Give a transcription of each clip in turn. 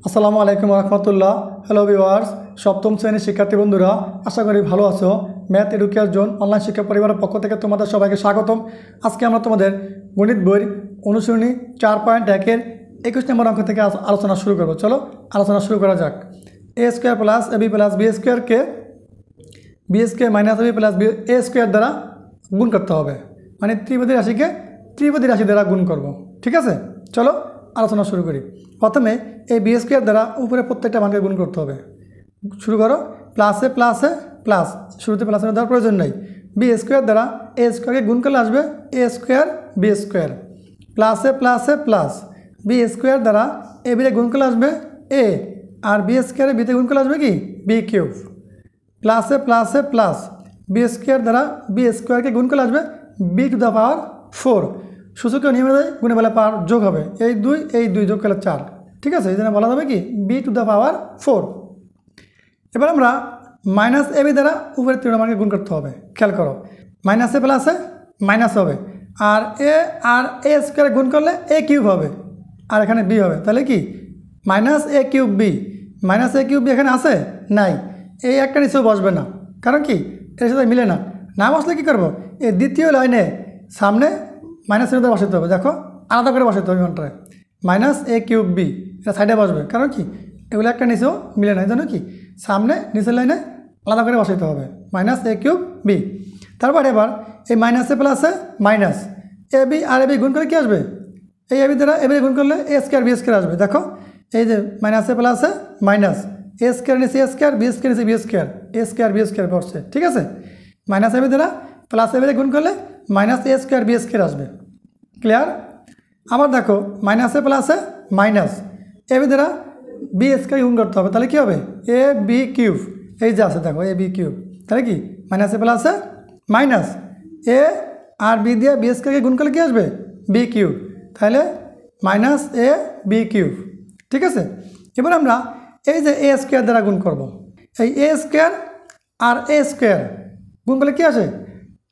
আসসালামু আলাইকুম রহমতুল্লাহ। Hello viewers, সপ্তম শ্রেণীর শিক্ষার্থী বন্ধুরা, আশা করি ভালো আছো। ম্যাথ এডুকেশন জোন অনলাইন শিক্ষা পরিবারের পক্ষ থেকে তোমাদের সবাইকে স্বাগতম। আজকে আমরা তোমাদের গণিত বই অনুশীলনী 4.1-এর 21 নম্বর অঙ্ক থেকে আলোচনা শুরু করব। চলো আলোচনা শুরু করা যাক। A square plus A B plus B স্কোয়ারকে B square minus A B plus B A square দ্বারা গুণ করতে হবে, মানে ত্রিপদী রাশিকে ত্রিপদী রাশি দ্বারা গুণ করব। ঠিক আছে, চলো আলোচনা শুরু করি। প্রথমে এই বি স্কোয়ার দ্বারা উপরে প্রত্যেকটা মানকে গুণ করতে হবে। শুরু করো, প্লাসে প্লাসে প্লাস, শুরুতে প্লাসের দেওয়ার প্রয়োজন নেই। বি স্কোয়ার দ্বারা এ স্কোয়ারকে গুণ করলে আসবে এ স্কোয়ার বি স্কোয়ার, প্লাসে প্লাসে প্লাস, বি স্কোয়ার দ্বারা এ বিরে গুণ করলে আসবে এ, আর বি স্কোয়ারে বিতে গুণ করলে আসবে কি বি কিউব, প্লাসে প্লাসে প্লাস, বি স্কোয়ার দ্বারা বি স্কোয়ারকে গুণ করলে আসবে বি টু দ্য পাওয়ার 4। সূচকীয় নিয়মে গুণে বেলা পাওয়ার যোগ হবে, এই দুই যোগ করলে 4। ঠিক আছে, এই জন্য বলা যাবে কি বি টু দ্য পাওয়ার 4। এবার আমরা মাইনাস এ বি দ্বারা উপরের তিনটা মানকে গুণ করতে হবে। খেয়াল করো, মাইনাসে প্লাসে মাইনাস হবে, আর এ স্কোয়ারে গুণ করলে এ কিউব হবে, আর এখানে বি হবে। তাহলে কি minus a cube b, minus a cube B এখানে আছে নাই, এই একটা নিচেও বসবে না, কারণ কি এর সাথে মিলে না। না বসলে কী করবো, এই দ্বিতীয় লাইনে সামনে মাইনাস এর বসাতে হবে। দেখো আলাদা করে বসাতে হবে মানটায়, মাইনাস এ কিউব বি, এটা সাইডে বসবে, কারণ কি এগুলো একটা নিচেও মিলে না, এই জন্য কি সামনে নিচের লাইনে আলাদা করে বসাতে হবে মাইনাস এ কিউব বি। তারপর এবার এই মাইনাসে প্লাসে minus A B R A B গুণ করে কী আসবে, এই এ বি দ্বারা এ বি গুণ করলে এ স্কোয়ার বি স্কোয়ার আসবে। দেখো এই যে মাইনাসে প্লাসে মাইনাস, এ স্কোয়ার নিচে এ স্কোয়ার, বি স্কোয়ার নিচে বি স্কোয়ার, এ স্কোয়ার বি স্কোয়ার পড়ছে। ঠিক আছে, মাইনাস এ বি দ্বারা প্লাস এ বি গুণ করলে মাইনাস এ স্কোয়ার বি স্কোয়ার আসবে। ক্লিয়ার? আবার দেখো মাইনাসে প্লাসে মাইনাস, এ বি দ্বারা বি স্কোয়ার গুণ করতে হবে, তাহলে কী হবে এ বি কিউব, এই যে আছে দেখো এ বি কিউব। তাহলে কি মাইনাসে প্লাসে মাইনাস, এ আর বি দিয়ে বি স্কোয়ারকে গুণ করলে কী আসবে বি কিউব, তাহলে মাইনাস এ বি কিউব। ঠিক আছে, এবার আমরা এই যে এ স্কোয়ার দ্বারা গুণ করব, এই এ স্কোয়ার আর এ স্কোয়ার গুণ করলে কী আসে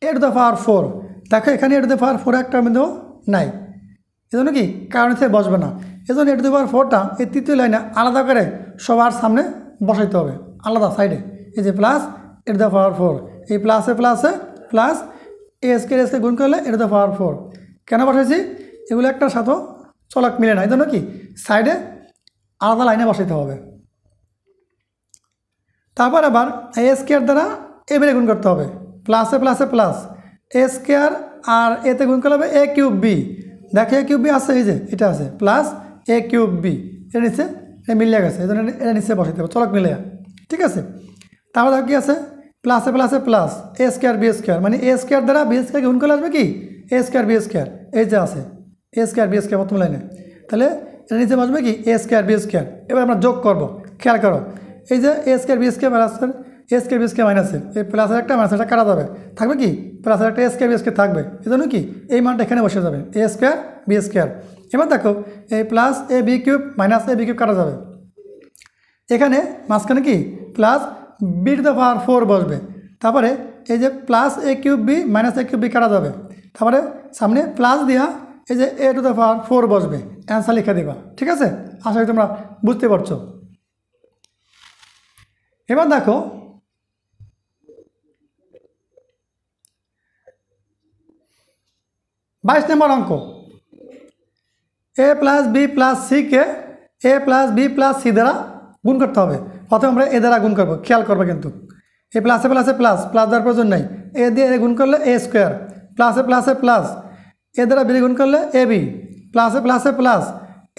এ টু দ্য পাওয়ার 4। দেখো এখানে এ টু দ্য পাওয়ার 4 একটা মধ্যেও নাই, এজন্য কি কারণ থেকে বসবে না, এজন্য এ টু দ্য পাওয়ার 4টা এই তৃতীয় লাইনে আলাদা করে সবার সামনে বসাইতে হবে, আলাদা সাইডে। এই যে plus A two the power 4, এই প্লাসে প্লাসে প্লাস এ স্কোয়ার গুণ করলে এ টু দ্য পাওয়ার 4। কেন বসাইছি, এগুলো একটার সাথেও চলক মিলে না, এই জন্য কি সাইডে আলাদা লাইনে বসাইতে হবে। তারপর আবার এ স্কোয়ার দ্বারা এ বেড়ে গুণ করতে হবে, প্লাসে প্লাসে প্লাস, এ স্কোয়ার আর এতে গুণ করলে হবে এ কিউব বি। দেখো এ কিউব বি আছে, এই যে এটা আছে প্লাস এ কিউব বি, এটা নিচে এটা মিলিয়ে গেছে, এই জন্য এটা নিচে বসাইতে হবে চলক মিলে। ঠিক আছে, তারপর দেখো কী আছে প্লাসে প্লাসে প্লাস এ স্কোয়ার বি স্কোয়ার, মানে এ স্কোয়ার দ্বারা বি স্কোয়ার গুণ করলে আসবে কি এ স্কোয়ার বি স্কোয়ার, এই যে আছে এ স্কোয়ার বি স্কোয়ার প্রথম লাইনে, তাহলে এটা নিচে বসবে কি এ স্কোয়ার বি স্কোয়ার। এবার আমরা যোগ করবো, খেয়াল করো এই যে এ স্কোয়ার বি স্কোয়ার প্লাসের এ স্কোয়ার বি স্কোয়ার মাইনাসের, এই প্লাসের একটা মাইনাসের একটা কাটা যাবে, থাকবে কি প্লাসের একটা এ স্কোয়ার বি স্কোয়ার থাকবে, এই জন্য কি এই মানটা এখানে বসে যাবে এ স্কোয়ার বি স্কোয়ার। এবার দেখো এই প্লাস এ বি কিউব মাইনাস এ বি কিউব কাটা যাবে, এখানে মাঝখানে কি plus b to the power 4 বসবে, তারপরে এই যে plus a cube b minus a cube b কাটা যাবে, তারপরে সামনে প্লাস দিয়া এই যে এ টু দ্য পাওয়ার 4 বসবে, অ্যান্সার লিখে দেবা। ঠিক আছে, আশা করি তোমরা বুঝতে পারছো। এবার দেখো 22 নম্বর অঙ্ক, এ প্লাস বি প্লাস সিকে এ প্লাস বি প্লাস সি দ্বারা গুণ করতে হবে। প্রথমে আমরা এ দ্বারা গুণ করবো, খেয়াল করবো কিন্তু এ প্লাসে প্লাসে প্লাস, প্লাস দেওয়ার প্রয়োজন নেই, এ দিয়ে এ গুণ করলে এ স্কোয়ার, প্লাসে প্লাসে প্লাস, এ দ্বারা বি গুণ করলে এ বি, প্লাসে প্লাসে প্লাস,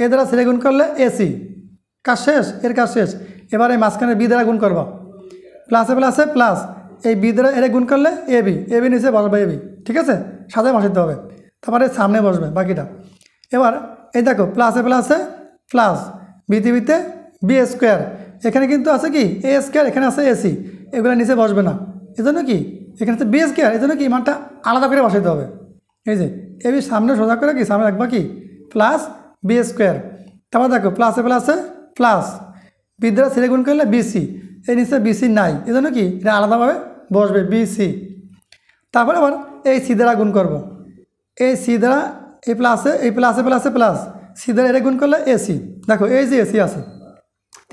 এ দ্বারা সি গুণ করলে এ সি। কাজ শেষ, এর কাজ শেষ। এবার এই মাঝখানে বি দ্বারা গুণ করবো, প্লাসে প্লাসে প্লাস, এই বি দ্বারা এর গুণ করলে এ বি নিচে বসবে এ বি। ঠিক আছে, সাথে বসাতে হবে, তারপরে সামনে বসবে বাকিটা। এবার এই দেখো প্লাসে প্লাসে প্লাস, বিতে বিতে বি স্কোয়ার, এখানে কিন্তু আছে কি এ স্কোয়ার, এখানে আছে এসি, এগুলো নিচে বসবে না, এজন্য কি এখানে আছে বি স্কোয়ার, এজন্য কি মানটা আলাদা করে বসাইতে হবে। এই যে এ বি সামনে সোজা করে কি সামনে রাখবা কি প্লাস বি স্কোয়ার, তারপর দেখো প্লাসে প্লাসে প্লাস, বি দ্বারা সি গুণ করলে বিসি, এই নিচে বিসি নাই, এজন্য কি এটা আলাদাভাবে বসবে বিসি। তারপর আবার এই সি দ্বারা গুণ করবো, এই সি দ্বারা এই প্লাসে প্লাসে প্লাস, সি দ্বারা এটা গুণ করলে এসি, দেখো এই যে এসি আছে,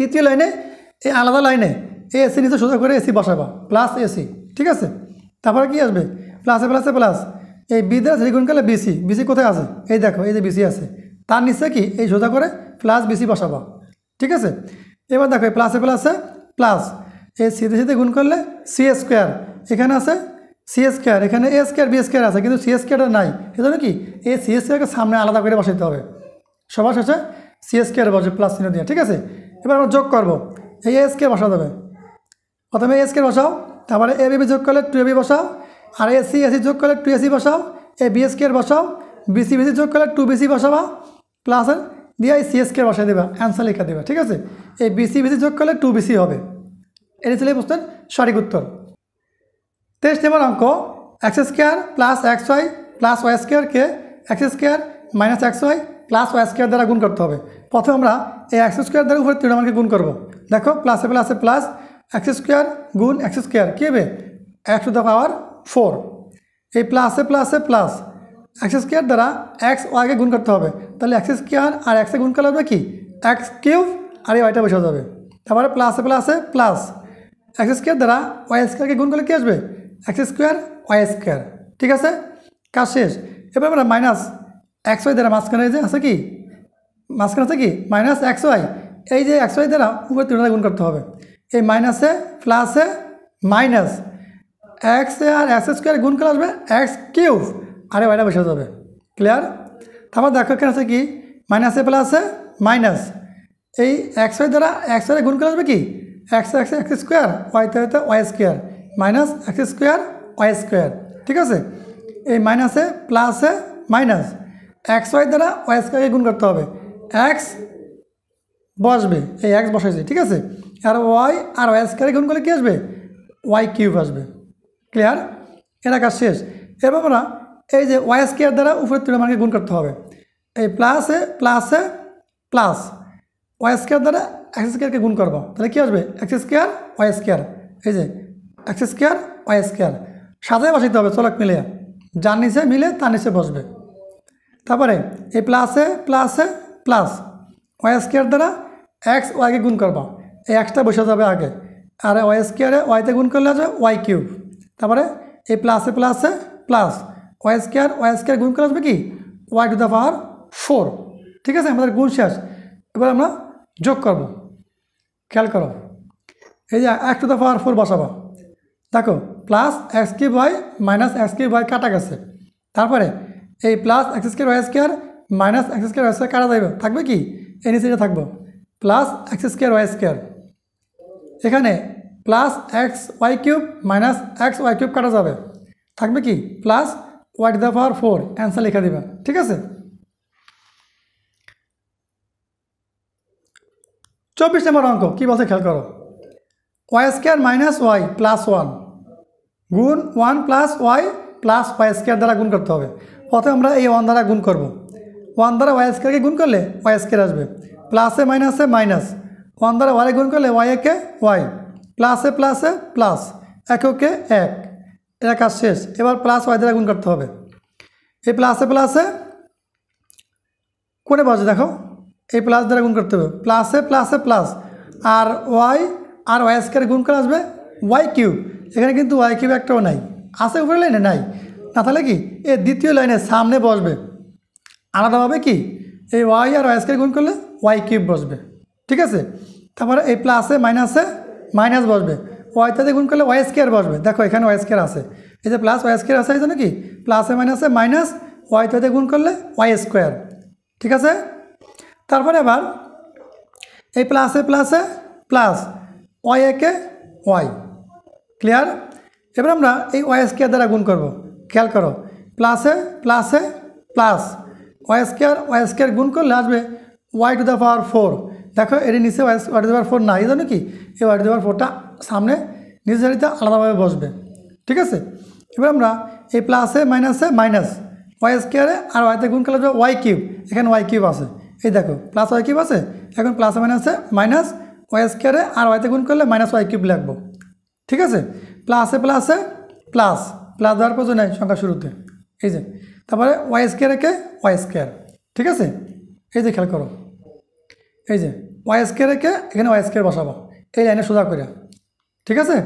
তৃতীয় লাইনে এই আলাদা লাইনে এই এসি নিচে সোজা করে এসি বসাবা প্লাস এসি, ঠিক আছে। তারপরে কি আসবে প্লাসে প্লাসে প্লাস, এই বি দ্বারা থ্রি গুণ করলে বিসি, বিসি কোথায় আছে এই দেখো এই যে বিসি আছে, তার নিচে কি এই সোজা করে প্লাস বিসি বসাবা, ঠিক আছে। এবার দেখো এই প্লাসে প্লাসে প্লাস, এই সিতে সিতে গুণ করলে সি স্কোয়ার, এখানে আছে সি স্কোয়ার, এখানে এ স্কোয়ার বি স্কোয়ার আছে কিন্তু সি স্কোয়ারটা নাই, সেজন্য কি এই সি স্কোয়ারকে সামনে আলাদা করে বসাতে হবে, সবার শেষে সি স্কোয়ার বসে প্লাস চিহ্ন দিয়ে, ঠিক আছে। এবার আমরা যোগ করবো, এই এ স্কোয়ার বসাতে হবে, প্রথমে এ স্কোয়ার বসাও, তারপরে এ বি যোগ করলে টু এ বি বসাও, আর এসি এসি যোগ করলে টু এসি বসাও, এ বি স্কোয়ার বসাও, বিসি বিসি যোগ করলে টু বিসি বসাবা প্লাসের দিয়ে এই সি স্কোয়ার বসাই দেবা, অ্যান্সার লেখা দেবা, ঠিক আছে। এই বিসি বিসি যোগ করলে টু বিসি হবে, এটি ছিল এই প্রশ্নের সঠিক উত্তর। 23 নম্বর অঙ্ক, X square plus X Y plus Y স্কোয়ারকে X square minus x Y plus Y square দ্বারা গুণ করতে হবে। প্রথমে আমরা এই এক্স স্কোয়ার দ্বারা উপরে ত্রিমানকে গুণ করবো, দেখো প্লাসে প্লাসে প্লাস এক্স স্কোয়ার গুণ এক্স স্কোয়ার কী হবে এক্স টু দ্য পাওয়ার 4, এই প্লাসে প্লাসে প্লাস এক্স স্কোয়ার দ্বারা এক্স ওয়াইকে গুণ করতে হবে, তাহলে এক্স স্কোয়ার আর এক্সে গুণ করলে হবে কি এক্স কিউব, আর এই ওয়াইটা বসে যাবে। তারপরে প্লাসে প্লাসে প্লাস এক্স স্কোয়ার দ্বারা ওয়াই স্কোয়ারকে গুণ করলে কী আসবে এক্স স্কোয়ার ওয়াই স্কোয়ার, ঠিক আছে, কাজ শেষ। এবার আমরা মাইনাস এক্স ওয়াই দ্বারা মাঝখানে যে আছে কি মাঝখানে আছে কি মাইনাস এক্স ওয়াই, এই যে এক্স ওয়াই দ্বারা উপরে তিনটা গুণ করতে হবে, এই মাইনাসে প্লাসে মাইনাস এক্সে আর এক্স স্কোয়ার গুণ করে আসবে এক্স কিউব, আরে ওয়াইটা বসে যাবে, ক্লিয়ার। তারপর দেখো এখানে আছে কি মাইনাসে প্লাসে মাইনাস, এই এক্স ওয়াই দ্বারা এক্স ওয়াই গুণ করে আসবে কি এক্স এক্স এক্স স্কোয়ার ওয়াইতে হইতে y square minus x square Y square, ঠিক আছে। এই মাইনাসে প্লাসে মাইনাস এক্স ওয়াই দ্বারা ওয়াই স্কোয়ারকে গুণ করতে হবে, এক্স বসবে এই এক্স বসাইছে, ঠিক আছে, আর ওয়াই আর ওয়াই স্কোয়ারে গুণ করলে কী আসবে ওয়াই কিউব আসবে, ক্লিয়ার, এটা কাজ শেষ। এবার আমরা এই যে ওয়াই স্কোয়ার দ্বারা উপরের ত্রিমানকে গুণ করতে হবে, এই প্লাসে প্লাসে প্লাস ওয়াই স্কোয়ার দ্বারা এক্স স্কোয়ারকে গুণ করবো, তাহলে কী আসবে এক্স স্কোয়ার ওয়াই স্কোয়ার, এই যে এক্স স্কোয়ার ওয়াই স্কোয়ার সাজায় বসাইতে হবে, চলক মিলে যার নিচে মিলে তার নিচে বসবে। তারপরে এই প্লাসে প্লাসে প্লাস ওয়াই স্কোয়ার দ্বারা এক্স ওয়াইকে গুণ করবো, এই এক্সটা বসে যাবে আগে, আর ওয়াই স্কোয়ারে ওয়াইতে গুণ করলে আসবে ওয়াই কিউব, তারপরে এই প্লাসে প্লাসে প্লাস ওয়াই স্কোয়ার গুণ করে আসবে কি ওয়াই টু দ্য পাওয়ার 4, ঠিক আছে, আমাদের গুণ শেষ। এবার আমরা যোগ করব, খেয়াল করো এই যে এক্স টু দ্য পাওয়ার 4 বসাবো, দেখো plus X cube Y minus X cube Y কাটা গেছে, তারপরে এই plus X square Y square minus x square Y square কাটা যাবে, থাকবে কি এই নিচে থাকবো plus X square Y square, এখানে plus X Y cube minus x Y cube কাটা যাবে, থাকবে কি plus Y to the power 4, answer লিখে দেবে, ঠিক আছে। 24 নম্বর অঙ্ক কী বলছে খেয়াল করো, y square minus y plus 1 গুণ 1 plus y plus Y square দ্বারা গুণ করতে হবে। প্রথমে আমরা এই 1 দ্বারা গুণ করব, 1 দ্বারা ওয়াই স্কোয়ারকে গুণ করলে ওয়াই স্কোয়ার আসবে, প্লাসে মাইনাসে মাইনাস 1 দ্বারা ওয়াই গুণ করলে ওয়াই একে ওয়াই, প্লাসে প্লাসে প্লাস এককে এক, এটা কাজ শেষ। এবার প্লাস ওয়াই দ্বারা গুণ করতে হবে, এই প্লাসে প্লাসে কোনে বসে দেখো এই প্লাস দ্বারা গুণ করতে হবে, প্লাসে প্লাসে প্লাস আর ওয়াই স্কোয়ার গুণ করে আসবে ওয়াই কিউব, এখানে কিন্তু ওয়াই কিউব একটাও নাই, আছে উপরে লাইনে নাই, না তাহলে কি এই দ্বিতীয় লাইনের সামনে বসবে আলাদাভাবে কি এই ওয়াই আর ওয়াই স্কোয়ার গুণ করলে ওয়াই কিউব বসবে, ঠিক আছে। তারপরে এই প্লাসে মাইনাসে মাইনাস বসবে, ওয়াইতে গুণ করলে ওয়াই স্কোয়ার বসবে, দেখো এখানে ওয়াই স্কোয়ার আছে, এই যে প্লাস ওয়াই স্কোয়ার আছে এই জন্য কি প্লাসে মাইনাসে মাইনাস ওয়াইতে গুণ করলে ওয়াই স্কোয়ার, ঠিক আছে। তারপরে আবার এই প্লাসে প্লাসে প্লাস ওয়াই একে ওয়াই, ক্লিয়ার। এবার আমরা এই ওয়াই স্কোয়ার দ্বারা গুণ করব, খেয়াল করো প্লাসে প্লাসে প্লাস ওয়াই স্কোয়ার গুণ করলে আসবে ওয়াই টু দ্য পাওয়ার 4, দেখো এর নিচে ওয়াই টু দ্য পাওয়ার 4 না, এই জন্য কি এই ওয়াই টু দ্য পাওয়ার 4টা সামনে নিচে সারিতে আলাদাভাবে বসবে, ঠিক আছে। এবার আমরা এই প্লাসে মাইনাসে মাইনাস ওয়াই স্কোয়ারে আর ওয়াইতে গুণ করলে আসবে ওয়াই কিউব, এখানে ওয়াই কিউব আছে, এই দেখো প্লাস ওয়াই কিউব আছে, এখন প্লাসে মাইনাসে মাইনাস ওয়াই স্কোয়ারে আর ওয়াইতে গুণ করলে মাইনাস ওয়াই কিউব লিখবো, ঠিক আছে। প্লাসে প্লাসে প্লাস প্লাস দেওয়ার প্রয়োজন নেই সংখ্যা শুরুতে, এই যে তারপরে ওয়াই স্কোয়ার একে ওয়াই স্কোয়ার, ঠিক আছে। এই যে খেয়াল করো এই যে ওয়াই স্কোয়ার রেখে এখানে ওয়াই স্কোয়ার বসাবো এই লাইনে সোজা করে, ঠিক আছে।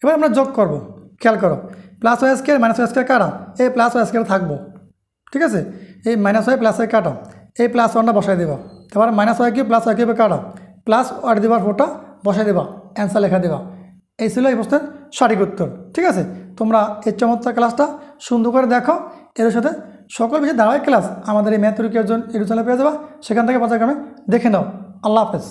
এবার আমরা যোগ করব, খেয়াল করো plus Y square minus y square কাটা, এই প্লাস ওয়াই স্কোয়ার থাকবো, ঠিক আছে। এই মাইনাস ওয়াই প্লাস ওয়াই কাটা, এই প্লাস ওয়ানটা বসাই দেবা, তারপর minus Y cube plus Y কিউবে কাটা, প্লাস ওয়াই দেবার ফোরটা বসাই দেবা, অ্যান্সার লেখা দেবা। এই ছিল এই প্রশ্নের সঠিক উত্তর, ঠিক আছে। তোমরা এই চমৎকার ক্লাসটা সুন্দর করে দেখো, এর সাথে সকল বিষয়ে ধারাবাহিক ক্লাস আমাদের এই ম্যাথ এডুকেশন ইউটিউব চ্যানেলে পেয়ে যাবা, সেখান থেকে পর্যায়ক্রমে দেখে নাও। আল্লাহ হাফেজ।